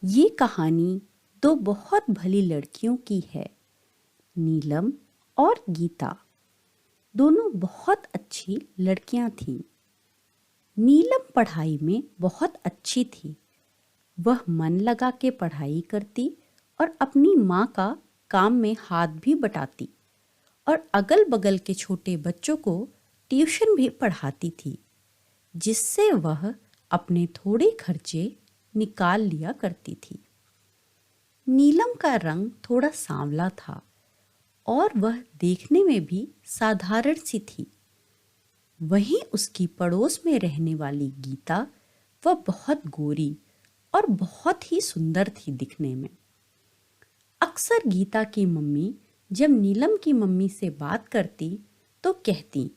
ये कहानी दो बहुत भली लड़कियों की है। नीलम और गीता दोनों बहुत अच्छी लड़कियां थीं। नीलम पढ़ाई में बहुत अच्छी थी। वह मन लगा के पढ़ाई करती और अपनी माँ का काम में हाथ भी बटाती और अगल बगल के छोटे बच्चों को ट्यूशन भी पढ़ाती थी, जिससे वह अपने थोड़े खर्चे निकाल लिया करती थी। नीलम का रंग थोड़ा सांवला था और वह देखने में भी साधारण सी थी। वहीं उसकी पड़ोस में रहने वाली गीता, वह बहुत गोरी और बहुत ही सुंदर थी दिखने में। अक्सर गीता की मम्मी जब नीलम की मम्मी से बात करती तो कहती,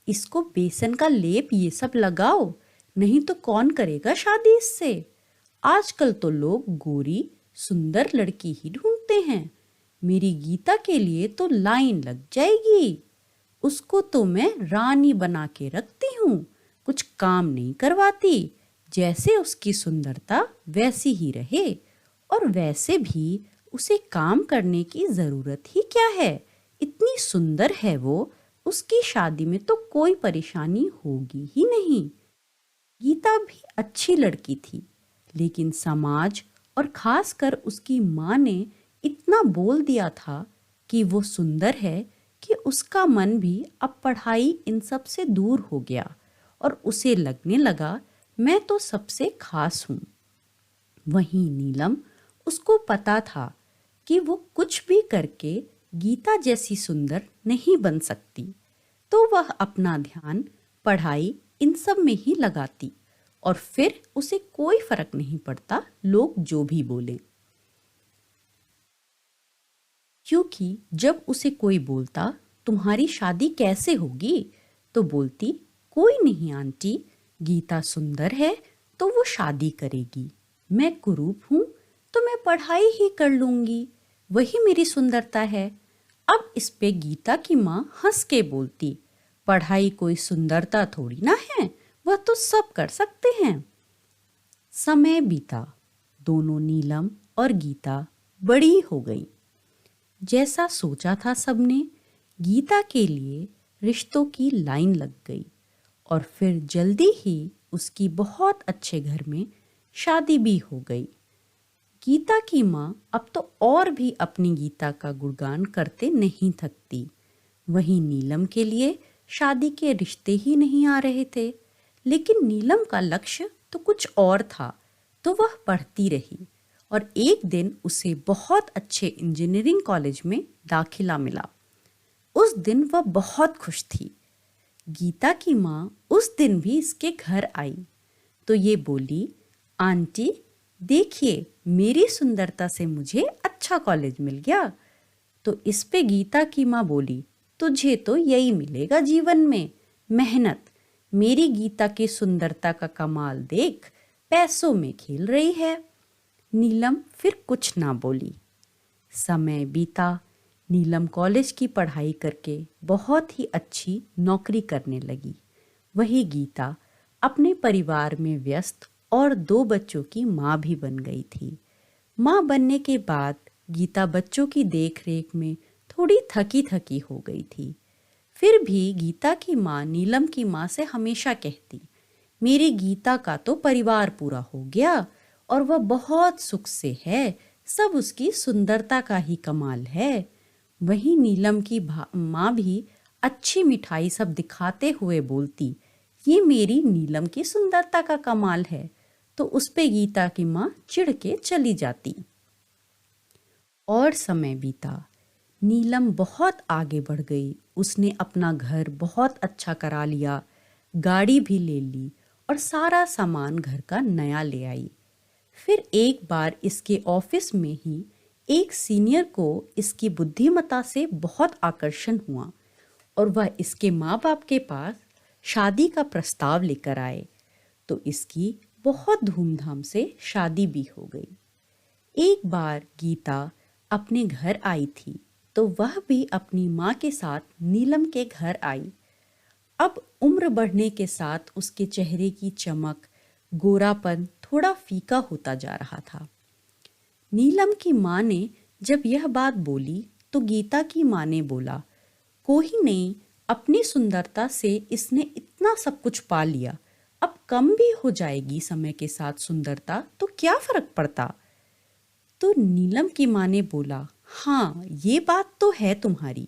इसको बेसन का लेप ये सब लगाओ, नहीं तो कौन करेगा शादी इससे। आजकल तो लोग गोरी सुंदर लड़की ही ढूंढते हैं। मेरी गीता के लिए तो लाइन लग जाएगी। उसको तो मैं रानी बना के रखती हूँ, कुछ काम नहीं करवाती। जैसे उसकी सुंदरता वैसी ही रहे, और वैसे भी उसे काम करने की जरूरत ही क्या है। इतनी सुंदर है वो, उसकी शादी में तो कोई परेशानी होगी ही नहीं। गीता भी अच्छी लड़की थी, लेकिन समाज और खासकर उसकी माँ ने इतना बोल दिया था कि वो सुंदर है कि उसका मन भी अब पढ़ाई इन सब से दूर हो गया और उसे लगने लगा, मैं तो सबसे खास हूँ। वहीं नीलम, उसको पता था कि वो कुछ भी करके गीता जैसी सुंदर नहीं बन सकती, तो वह अपना ध्यान पढ़ाई इन सब में ही लगाती और फिर उसे कोई फर्क नहीं पड़ता लोग जो भी बोलें। क्योंकि जब उसे कोई बोलता, तुम्हारी शादी कैसे होगी, तो बोलती, कोई नहीं आंटी, गीता सुंदर है तो वो शादी करेगी। मैं कुरूप हूँ तो मैं पढ़ाई ही कर लूंगी, वही मेरी सुंदरता है। अब इस पे गीता की माँ हंस के बोलती, पढ़ाई कोई सुंदरता थोड़ी ना है, वह तो सब कर सकते हैं। समय बीता, दोनों नीलम और गीता बड़ी हो गई। जैसा सोचा था सबने, गीता के लिए रिश्तों की लाइन लग गई और फिर जल्दी ही उसकी बहुत अच्छे घर में शादी भी हो गई। गीता की माँ अब तो और भी अपनी गीता का गुणगान करते नहीं थकती। वहीं नीलम के लिए शादी के रिश्ते ही नहीं आ रहे थे, लेकिन नीलम का लक्ष्य तो कुछ और था, तो वह पढ़ती रही और एक दिन उसे बहुत अच्छे इंजीनियरिंग कॉलेज में दाखिला मिला। उस दिन वह बहुत खुश थी। गीता की माँ उस दिन भी इसके घर आई तो ये बोली, आंटी देखिए, मेरी सुंदरता से मुझे अच्छा कॉलेज मिल गया। तो इस पे गीता की माँ बोली, तुझे तो यही मिलेगा जीवन में, मेहनत। मेरी गीता की सुंदरता का कमाल देख, पैसों में खेल रही है। नीलम फिर कुछ ना बोली। समय बीता। नीलम कॉलेज की पढ़ाई करके बहुत ही अच्छी नौकरी करने लगी। वही गीता अपने परिवार में व्यस्त और दो बच्चों की माँ भी बन गई थी। माँ बनने के बाद गीता बच्चों की देखरेख में थोड़ी थकी थकी हो गई थी। फिर भी गीता की माँ नीलम की माँ से हमेशा कहती, मेरी गीता का तो परिवार पूरा हो गया और वह बहुत सुख से है, सब उसकी सुंदरता का ही कमाल है। वहीं नीलम की माँ भी अच्छी मिठाई सब दिखाते हुए बोलती, ये मेरी नीलम की सुंदरता का कमाल है। तो उस पे गीता की माँ चिढ़ के चली जाती। और समय बीता। नीलम बहुत आगे बढ़ गई। उसने अपना घर बहुत अच्छा करा लिया, गाड़ी भी ले ली और सारा सामान घर का नया ले आई। फिर एक बार इसके ऑफिस में ही एक सीनियर को इसकी बुद्धिमत्ता से बहुत आकर्षण हुआ और वह इसके माँ बाप के पास शादी का प्रस्ताव लेकर आए। तो इसकी बहुत धूमधाम से शादी भी हो गई। एक बार गीता अपने घर आई थी तो वह भी अपनी माँ के साथ नीलम के घर आई। अब उम्र बढ़ने के साथ उसके चेहरे की चमक, गोरापन थोड़ा फीका होता जा रहा था। नीलम की माँ ने जब यह बात बोली तो गीता की माँ ने बोला, कोई नहीं, अपनी सुंदरता से इसने इतना सब कुछ पा लिया, अब कम भी हो जाएगी समय के साथ सुंदरता, तो क्या फर्क पड़ता। तो नीलम की माँ ने बोला, हाँ ये बात तो है तुम्हारी,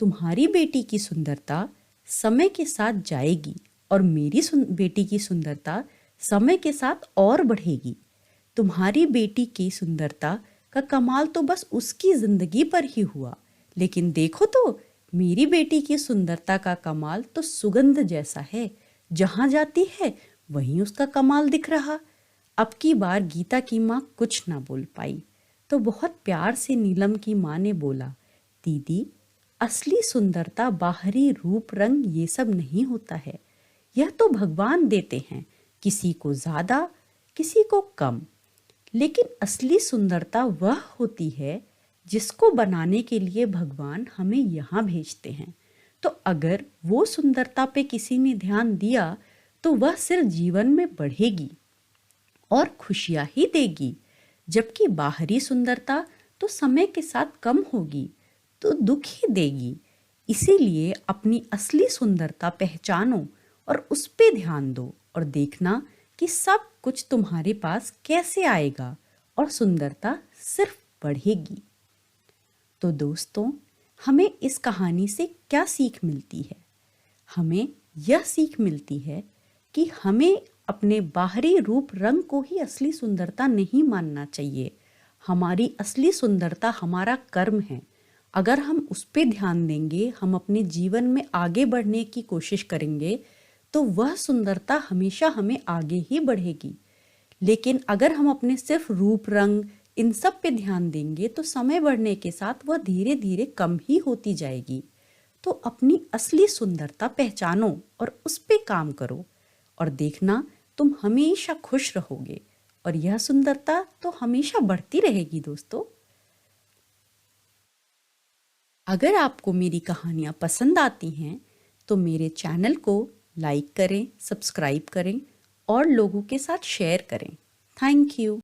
तुम्हारी बेटी की सुंदरता समय के साथ जाएगी और मेरी बेटी की सुंदरता समय के साथ और बढ़ेगी। तुम्हारी बेटी की सुंदरता का कमाल तो बस उसकी जिंदगी पर ही हुआ, लेकिन देखो तो मेरी बेटी की सुंदरता का कमाल तो सुगंध जैसा है, जहां जाती है वहीं उसका कमाल दिख रहा। अब की बार गीता की माँ कुछ ना बोल पाई, तो बहुत प्यार से नीलम की माँ ने बोला, दीदी, असली सुंदरता बाहरी रूप रंग ये सब नहीं होता है, यह तो भगवान देते हैं, किसी को ज्यादा किसी को कम, लेकिन असली सुंदरता वह होती है जिसको बनाने के लिए भगवान हमें यहाँ भेजते हैं। तो अगर वो सुंदरता पे किसी ने ध्यान दिया तो वह सिर्फ जीवन में बढ़ेगी और खुशियां ही देगी, जबकि बाहरी सुंदरता तो समय के साथ कम होगी तो दुख ही देगी। इसीलिए अपनी असली सुंदरता पहचानो और उस पे ध्यान दो और देखना कि सब कुछ तुम्हारे पास कैसे आएगा और सुंदरता सिर्फ बढ़ेगी। तो दोस्तों, हमें इस कहानी से क्या सीख मिलती है? हमें यह सीख मिलती है कि हमें अपने बाहरी रूप रंग को ही असली सुंदरता नहीं मानना चाहिए। हमारी असली सुंदरता हमारा कर्म है। अगर हम उस पे ध्यान देंगे, हम अपने जीवन में आगे बढ़ने की कोशिश करेंगे, तो वह सुंदरता हमेशा हमें आगे ही बढ़ेगी। लेकिन अगर हम अपने सिर्फ रूप रंग इन सब पे ध्यान देंगे तो समय बढ़ने के साथ वह धीरे धीरे कम ही होती जाएगी। तो अपनी असली सुंदरता पहचानो और उस पे काम करो और देखना तुम हमेशा खुश रहोगे और यह सुंदरता तो हमेशा बढ़ती रहेगी। दोस्तों, अगर आपको मेरी कहानियाँ पसंद आती हैं तो मेरे चैनल को लाइक करें, सब्सक्राइब करें और लोगों के साथ शेयर करें। Thank you.